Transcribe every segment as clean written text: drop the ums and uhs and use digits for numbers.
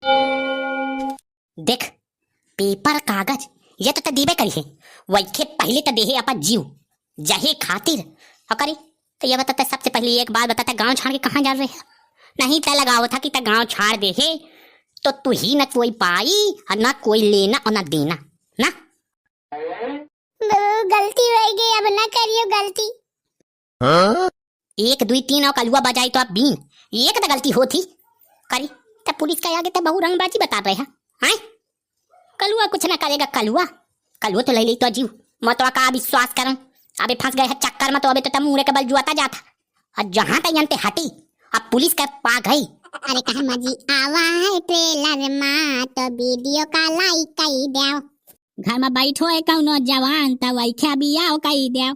देख पेपर कागज ये तो देबे करी है, वैखे पहले तो देहे अपन जीव जहे खातिर करी। तो ये बताता सबसे पहले एक बात बताता, गांव छाड़ के कहाँ जा रहे हैं? नहीं तय लगाओ था कि गांव छाड़ दे है तो तू ही न कोई पाई और न कोई लेना और न देना ना। गलती हो गई, अब ना करियो गलती। एक दुई तीन और कलुआ बजाई तो आप बीन एक तो गलती होती करी। तब पुलिस का आगे तब बहु रंगबाजी बता रहे हैं। कलुआ कुछ ना करेगा, कलुआ कलुआ तो ले ली तो जीव मतवा का विश्वास करम। अबे फंस गए है चक्कर में तो अबे तो मुड़े के बल जुआता जाता और जहां तक यंते हटी अब पुलिस का पा गई। अरे कहा मजी आवा है ट्रेलर में तो वीडियो का लाइक कई देओ। घर में बैठो है कौनो जवान त वैखे बियाह कई देओ।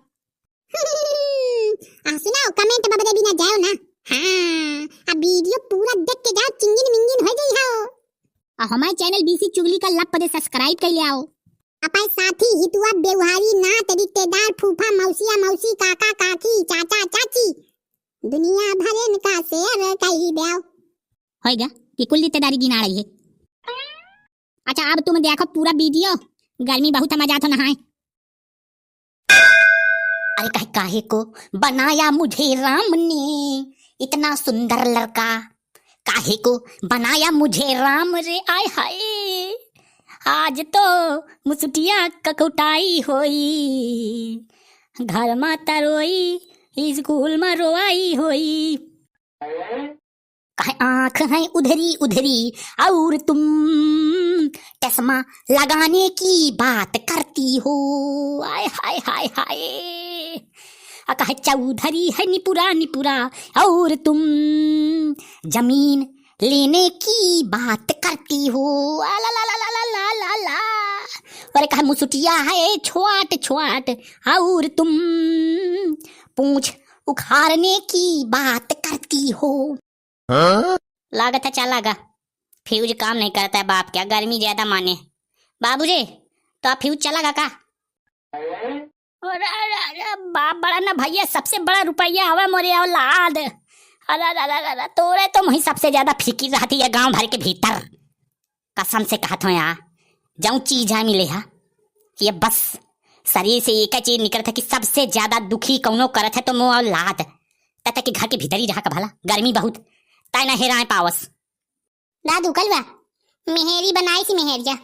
सुनाओ कमेंट में बदे बिना जाओ ना। हाँ अब वीडियो पूरा देख के जाओ, चिंगिन मिंगिन हो गई हो। और हमारे चैनल बीसी चुगली का लप पे सब्सक्राइब कर ले आओ। अपन साथी हितुआ बेवहारी नात रिश्तेदार फूफा मौसिया मौसी काका काकी चाचा चाची दुनिया भरन का शेयर कई देओ। होएगा कि कुल रिश्तेदारी गिना रही है। अच्छा अब तुम देखो पूरा वीडियो, गर्मी बहुत मजा तो नहाए। अरे कहे काहे को बनाया मुझे राम ने इतना सुंदर लड़का, काहे को बनाया मुझे राम रे आय हाय। आज तो मुसुटिया ककुटाई होई, घर में तरोई स्कूल में रोई होई। कहे आंख है उधरी उधरी और तुम चश्मा लगाने की बात करती हो। आय हाय हाय हाय। कहे चौधरी है निपुरा निपुरा और तुम जमीन लेने की बात करती हो। ला ला ला ला ला ला ला ला। अरे कहे मुसुटिया है छोट छोट और तुम पूंछ उखाड़ने की बात करती हो। लागत है चलागा फ्यूज काम नहीं करता है बाप क्या, गर्मी ज्यादा माने। बाबूजी तो आप फ्यूज चलागा का? अरे बाप बड़ा ना भैया, सबसे बड़ा रुपया हवा मोरे औलाद। अरे तोरे तो वही सबसे ज्यादा फिकिर रहती है गांव भर के भीतर। कसम से कहता हूँ यार, जाऊँ चीज है मिले हा ये बस शरीर से एक चीज निकलता है कि सबसे ज्यादा दुखी कौनो करत है तो मोह औलाद। तथा के घर के भीतर ही रहा का भला, गर्मी बहुत ताई ना हेराए पावस। दादू कलवा मेहरी बनाई सी मेहरिया,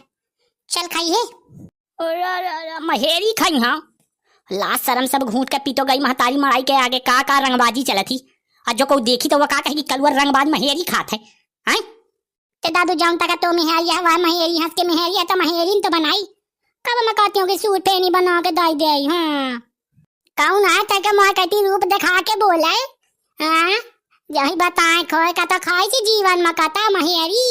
चल खाई है। महेरी खाई हाँ, लाज शर्म सब घूट के पीतो गई महतारी मड़ाई के आगे का रंगबाजी चलत थी। और जो कोई देखी तो वो का कहे कि कलुआ रंगबाज महेरी खात है। ते दादू जाऊं तक तो मेहरिया वह महेरी हंस के मेहरिया तो महेरी तो बनाई। कब मैं कहती हूँ कि सूट पेनी बना के दाई दे। हाँ कौन है तक मोह कहती रूप दिखा के बोले। हाँ यही बताए खोए का तो खाई सी जीवन में कहता महेरी।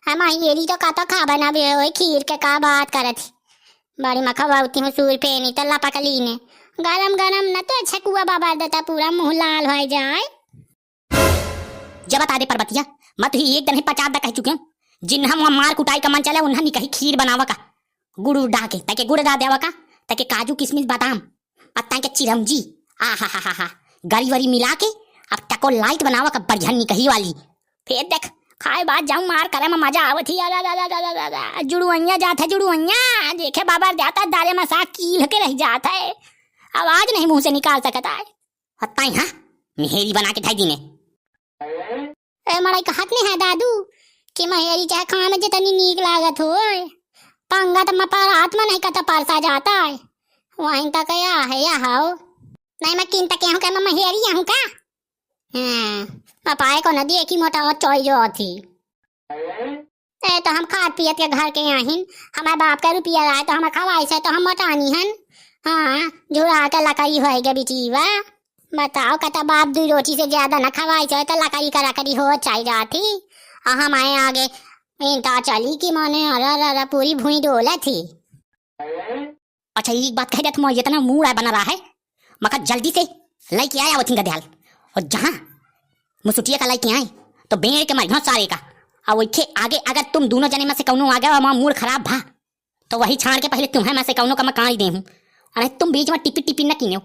हाँ महेरी तो का तो खा बना भी हो खीर के का बात करत बड़ी मैं खवाती हूँ सूर पेनी तो लपकली ने गरम गरम न तो अच्छा कुआ बाबा देता पूरा मुंह लाल हो जाए। जब बता दे परबतिया मत ही एक दिन ही 50 दा कह चुके हूँ, जिन्हा वहाँ मार कुटाई का मन चला उन्हा नहीं कही खीर बनावा का गुड़ डाल के ताकि गुड़ डाल देवा का ताकि काजू किशमिश बादाम पत्ता के चिरौंजी आ हा गरी वरी मिला के अब टको लाइट बनावा का बढ़िया निकही वाली। फिर देख खाए बाद जाऊं मार करे में मजा आवत ही। जुड़ुइया जाता है जुड़ुइया देखे बाबा जाता है दाले में साग कील के रह जाता है, आवाज नहीं मुंह से निकाल सकता है। हत्ता हाँ मेहरी बना के ढाई दिने मड़ाई कहत नहीं है दादू कि महेरी चाहे खाने में जितनी नीक लागत हो पंगा तो मपार आत्मा नहीं कहता परसा जाता है वहीं तक या है या हाओ नहीं मैं किन तक हूँ क्या मैं महेरी हूँ का। हाँ पाए को नदी एक ही मोटा और चोई जो थी ए तो हम खाद पियत के घर के यहाँ हमारे बाप का रुपया आए तो हमें खवाई से तो हम मोटानी हन। हाँ झुरा के लकड़ी होएगा बिचीवा बताओ कहता बाप दू रोटी से ज्यादा न खवाई से तो लकड़ी का लकड़ी हो चाहिए जाती। हम आए आगे इंटा चली कि माने अरे पूरी भूई डोला थी। अच्छा एक बात कह दे तुम इतना मूड बना रहा है मगर जल्दी से लाई के आया वो थिंगा दयाल और जहाँ मुसुटिया का लाई के आए तो बेड़ के मर सारे का और वही आगे अगर तुम दोनों जने में से कौनो आ गया मूड खराब भा तो वही छाड़ के पहले तुम्हें मैं से कौनो का मैं कहाँ ही दे हूँ। अरे तुम बीच में टिपी टिपी न कीने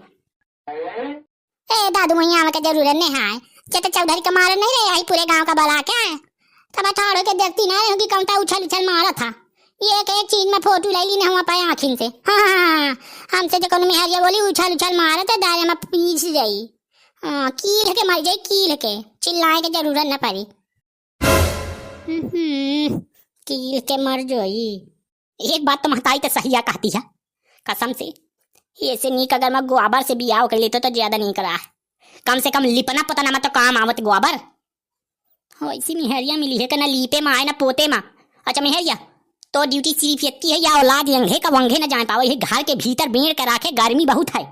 ए दादू मैया में जरूरत नहीं है चौधरी का मार नहीं रहे पूरे गांव का बला क्या तब ठाड़ के देखती ना रहो कि कौनता उछल उछल मारा था। एक एक चीज में फोटो ले ली ने हम पाए आँखिन से। हाँ हमसे जो कौन मेहरिया बोली उछल उछल मारा था दारे में पीस जाई। हाँ कील के मर जाई, कील के चिल्लाए के जरूरत न पड़ी। कील के मर जाई। एक बात तो महताई तो सहिया कहती है, कसम से ऐसे नीक अगर मैं गोबर से बियाह कर लेते तो ज्यादा नहीं करा। कम से कम लिपना पतना में तो काम आवत गोबर। ऐसी मेहरिया मिली है कि ना लीपे में आए ना पोते में। अच्छा मेहरिया तो ड्यूटी सिर्फ इतनी है या औलाद यंगे का वंगे न जान पाओ, ये घर के भीतर बेड़ के रखे, गर्मी बहुत है।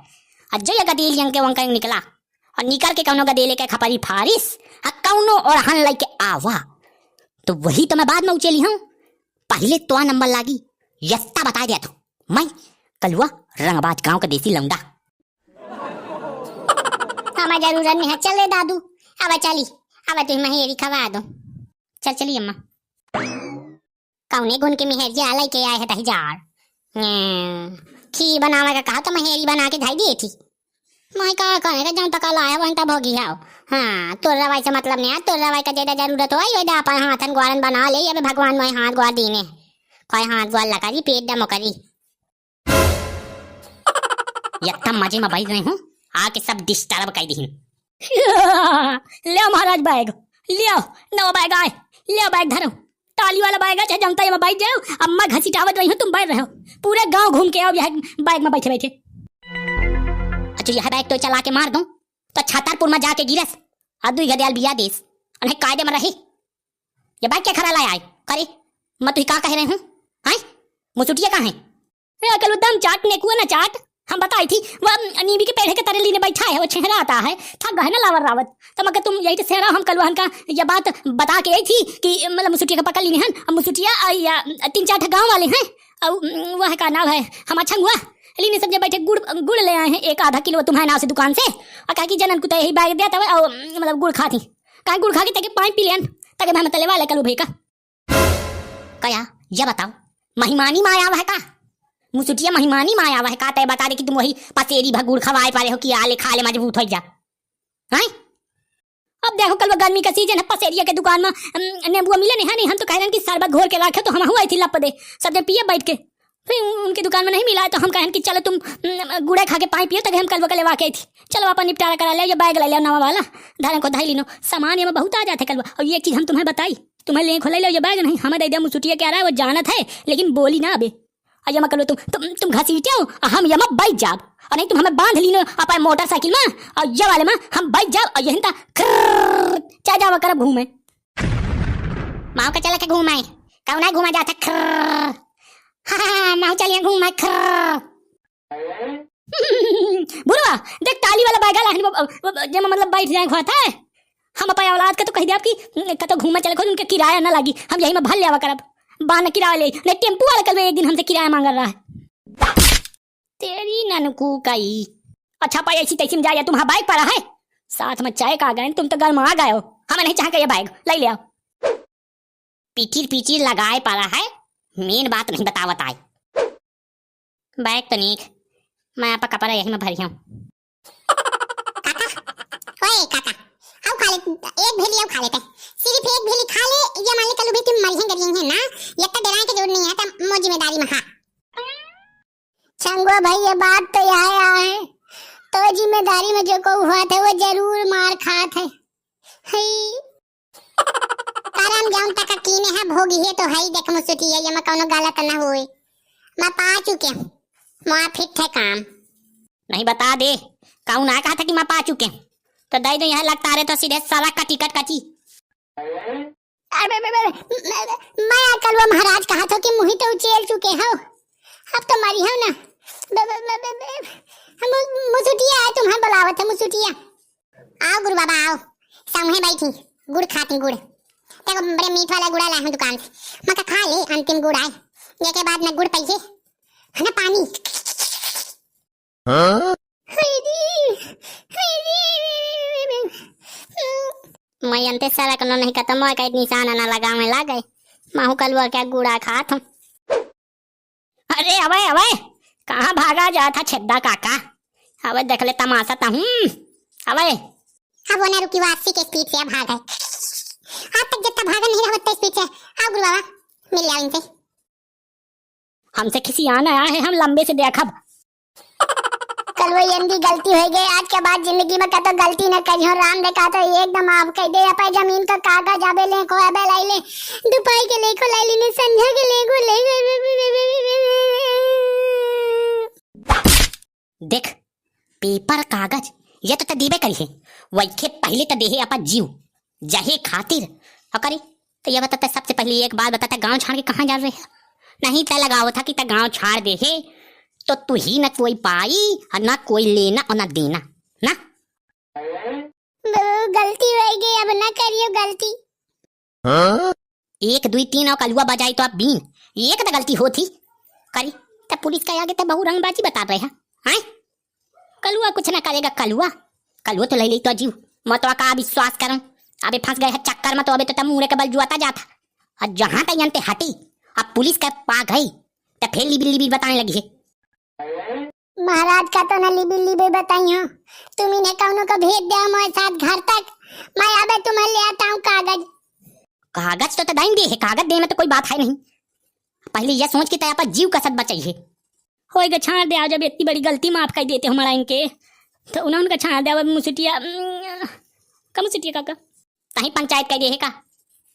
अज्जो ये गदेल यंग के वंग निकला और निकल के कौनो गदेले के खपरी फारिस कौनो और हन लई के आवा तो वही तो मैं बाद में उचेली हूँ। पहले तो नंबर लागी यत्ता बता दिया था मैं कलुआ रंगबाज गांव का देसी लौंडा। हमें जरूरत नहीं है, चले दादू अब चली, अब तुम मेहरी खवा दो। चल चली अम्मा। कौने गुन के मेहरिया लेके आए है तहिजार। खीर बनावे का कहा तो मेहरी बना के धाई दी थी। मैं कहा कहने का जब तक लाया वहीं तक भोगी आओ। हाँ तोर रवाई से मतलब नहीं है, तोर रवाई का ज्यादा जरूरत हो यो दा अपन हाथन ग्वारन बना ले। अब भगवान मोय हाथ ग्वार दीने कोई हाथ ग्वार लगा दी पेट डमो करी। यत्ता मजे में बैठ रहे हूँ आके सब डिस्टर्ब कर दी। ले महाराज बैग लियो, नवा बैग आए, लियो बैग धरो, ताली वाला बैग है चाहे जनता में बैठ जाओ। अम्मा घसीटावत रही हो, तुम बैठ रहे हो, पूरे गांव घूम के आओ यह बैग में बैठे बैठे। अच्छा यह बैग तो चला के मार दूं तो छतरपुर में जाके गिरस अदुई गदयाल बिया देस उन्हें कायदे में रहे। ये बैग क्या खरा लाया है करे मैं तुझे का कह रहे हूँ। हैं मुसुटिया कहाँ है? कल दम चाटने को ना चाट हम बताई थी वह नीबी के पेड़ के तरह लीने बैठा है, वो छेहरा आता है था गहना लावर रावत। तो मगर तुम यही तो सेहरा हम कलवाहन का यह बात बता के आई थी कि मतलब मुसुटिया का पकड़ लीने हन। अब मुसुटिया या 3-4 गांव वाले हैं और वह का नाम है हम अच्छा हुआ लीने सब जब बैठे गुड़ ले आए हैं 1 आधा किलो तुम्हारे नाव से दुकान से और कहा कि जनन को तो यही बैग दिया था और मतलब गुड़ खा थी कहा गुड़ खा के ताकि पानी पी लेन ताकि मैं तले वाले कलू भाई का कया ये बताओ महिमानी माया वह का मुसुटिया महिमानी माया वह का तय बता दे कि तुम वही पसेरी भगुड़ खवाए पारे हो कि आले खा ले मजबूत हो जा। हैं अब देखो कल गर्मी का सीजन है, पसेरिया के दुकान में नींबू मिले नहीं हम तो कह रहे हैं कि शरबत घोर के रखे तो हम हुआ थी लप दे सब जब पिए बैठ के। फिर उनकी दुकान में नहीं मिला तो हम कहें कि चलो तुम गुड़े खा के पानी पियो तक हम कल वकले वाके थी। चलो अपन निपटारा करा ले, ये बैग ले लो नवा वाला धारण को धाई लीनो सामान ये में बहुत आ जाते कल। और ये चीज हम तुम्हें बताई तुम्हें ले खोल लो ये बैग नहीं हमें दे दिया मुसुटिया क्या रहा है वो जानत है लेकिन बोली ना अबे अयमा कर लो तुम घसीटे हो हम यमा बैठ जाब और नहीं तुम हमें बांध लीनो अपन मोटरसाइकिल में और ये वाले में हम बैठ जाब और यहीं चा जावा कर घूमे माओ का चला के घूमाए कौन घूमा जाता हाँ माओ चलिए घूमा बुरवा देख ताली वाला बैग जब मतलब बैठ जाए खाता है हम अपन औलाद का तो कह दिया आपकी तो घूमा चले खुद उनके किराया ना लगी हम यही में भर लिया करब बान किराया ले नहीं टेम्पू वाला कल एक दिन हमसे किराया मांग रहा है तेरी ननकू काई। अच्छा पाई ऐसी तैसी में जाया तुम्हारा बाइक पड़ा है साथ में चाय का गए तुम तो घर में आ गए हो हमें नहीं चाह ये बैग ले ले आओ पीचिर पीचिर लगाए पड़ा है मेन बात नहीं बतावत आए बैग तो नीक मैं आपका कपड़ा यही में भरी हूँ। काका आओ खा ले एक भेली आओ खा लेते सिर्फ एक भेली खा ले ये मान ले कल भी तुम मरी हैं गरियन है ना ये तो डराने की जरूरत नहीं है तो मो जिम्मेदारी में खा चंगो भाई ये बात तो आया है तो जिम्मेदारी में जो को हुआ था वो जरूर मार खात है करम जाऊं तक कीने है भोगी है तो है देख मुसुटी है ये मैं कोनो गलत ना होए मैं पा चुके मैं फिट है काम नहीं बता दे कौन आ कहा था कि मैं पा चुके तो दे दो यहाँ लगता रहे तो सीधे सारा का टिकट कटी। मैं कल वो महाराज कहा था कि मुही तो उचेल चुके हो अब तो मरी हो ना मुसुटिया है तुम्हें बुलावत है मुसुटिया आओ गुरु बाबा आओ सामने बैठी गुड़ खाती गुड़ देखो बड़े मीठ वाला गुड़ा लाया हूँ दुकान से मैं खा ले अंतिम गुड़ आए ये के बाद में गुड़ पैसे है ना पानी मैं अंते सारा कनो नहीं खत्म हुआ कहीं निशान ना लगा में ला गए माहू कलवा क्या गुड़ा खात हूँ। अरे अवे अवे कहाँ भागा जाता छेदा काका अवे देख ले तमाशा था अवे अब वो ना रुकी वापसी के स्पीड से भाग गए आज तक जितना भागा नहीं रहा उतना पीछे आओ गुरु बाबा मिल जाओ इनसे। हमसे किसी आना आया है, हम लंबे से देखब। कल वो यंदी गलती हो गई, आज के बाद जिंदगी में कतो गलती न करियो। राम देखा तो एकदम माफ कर दे। अपन जमीन का कागज आबे ले को आबे लाई ले, दुपाई के ले को लाई ले, ने संध्या के ले को ले। देख पेपर कागज ये तो दीबे करी है, वैखे पहले तो देहे अपन जीव जहे खातिर करी। तो ये बताता सबसे पहले एक बात बताता, गांव छाड़ के कहाँ जा रहे हैं? नहीं तय लगाओ था कि गांव छाड़ दे है तो तू ही न कोई पाई और ना कोई लेना और ना देना ना। गलती हो गई, अब ना करियो गलती। 1 2 3 और कलुआ बजाई तो आप बीन एक तो गलती होती करी। तब पुलिस का आगे तब बहु रंगबाजी बता रहे हैं। कलुआ कुछ ना करेगा, कलुआ कलुआ तो ले ली तो जीव मत का विश्वास करूं। अबे फंस गए है चक्कर में तो अबे तो तब मुंह के बल जुआता जाता। और जहां तक यंते हटी अब पुलिस का पा गई तो फिर लिबिल लिबिल बताने लगी है। महाराज का तो न लिबिल लिबिल बताई हो, तुम इन्हें कौनों को भेज दे हमारे साथ घर तक। मैं अबे तुम्हें ले आता हूँ कागज। कागज तो देंगे है, कागज देने में तो कोई बात है नहीं। पहले यह सोच के तय आप जीव का सद बचाइए। होएगा छाड़ दे, जब इतनी बड़ी गलती माफ कर देते हमारा इनके तो उन्होंने छाड़ दिया। मुसिटिया का मुसिटिया काका तही पंचायत कह दे है का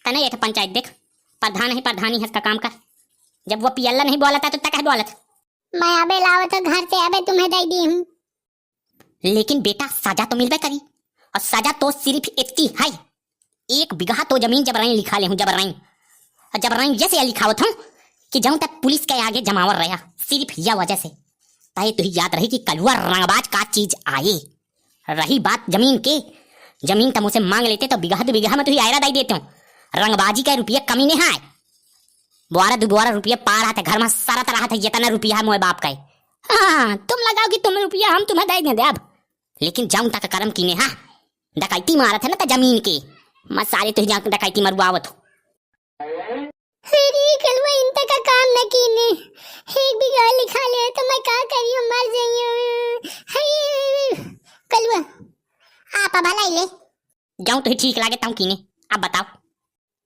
तने ये पंचायत देख प्रधान है प्रधानी है इसका काम कर। जब वो पियल्ला नहीं बोला था तो तक बोलत मैं अबे लाओ तो घर से अबे तुम्हें दे दी हूँ। लेकिन बेटा सजा तो मिलबे करी और सजा तो सिर्फ इतनी है 1 बीघा तो जमीन जबराई लिखा ले हूँ। जबराई जैसे लिखावत हूँ कि जाऊं तक पुलिस के आगे जमावर रहा सिर्फ यह वजह से। ताकि तुझे याद रही कि कलुआ रंगबाज का चीज आए। रही बात जमीन के, जमीन तब मुझसे मांग लेते तो बीघा 2 बीघा में तुझे आयरा दे देते हूँ। रंगबाजी का रुपया कमी नहीं है। 12 रुपया पा रहा था घर में सारा तरह था जितना रुपया है मोए बाप का। हाँ तुम लगाओ कि तुम्हें रुपया हम तुम्हें दे दें अब। लेकिन जाऊं तक कर्म कीने हाँ डकैती मारा था ना तो जमीन के मैं सारे तुझे जाकर डकैती मरवावत हूँ। कलुआ इंता का काम न कीने 1 बीघा लिखा ले तो मैं क्या करियो मर जाइयो। कलुआ आप भला ले जाऊं तुझे ठीक लागे ताऊ कीने। अब बताओ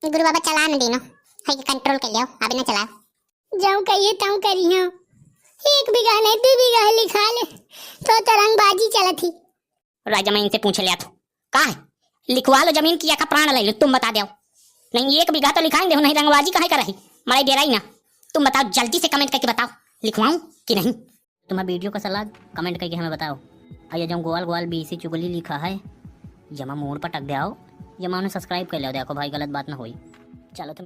गुरु बाबा चला न देनो है कि कंट्रोल कर लियो अभी न चला जाऊं कहिए ताऊ करियो। 1 बीघा नहीं 2 बीघा लिखा ले तो तरंगबाजी चला थी। राजा मैं इनसे पूछ लिया था का है लिखवा लो जमीन की या का प्राण ले लो तुम बता दो। नहीं 1 बीघा तो लिखाएंगे नहीं रंगबाजी काहे कर रही मराई डेराई ना। तुम बताओ जल्दी से कमेंट करके बताओ लिखवाऊं कि नहीं। तुम्हारा वीडियो का सलाह कमेंट करके हमें बताओ। आइए जब गोल गोल बीसी चुगली लिखा है जमा मोड़ पर टक दे आओ जमा उन्हें सब्सक्राइब कर लो। देखो भाई गलत बात ना हुई। चलो तुम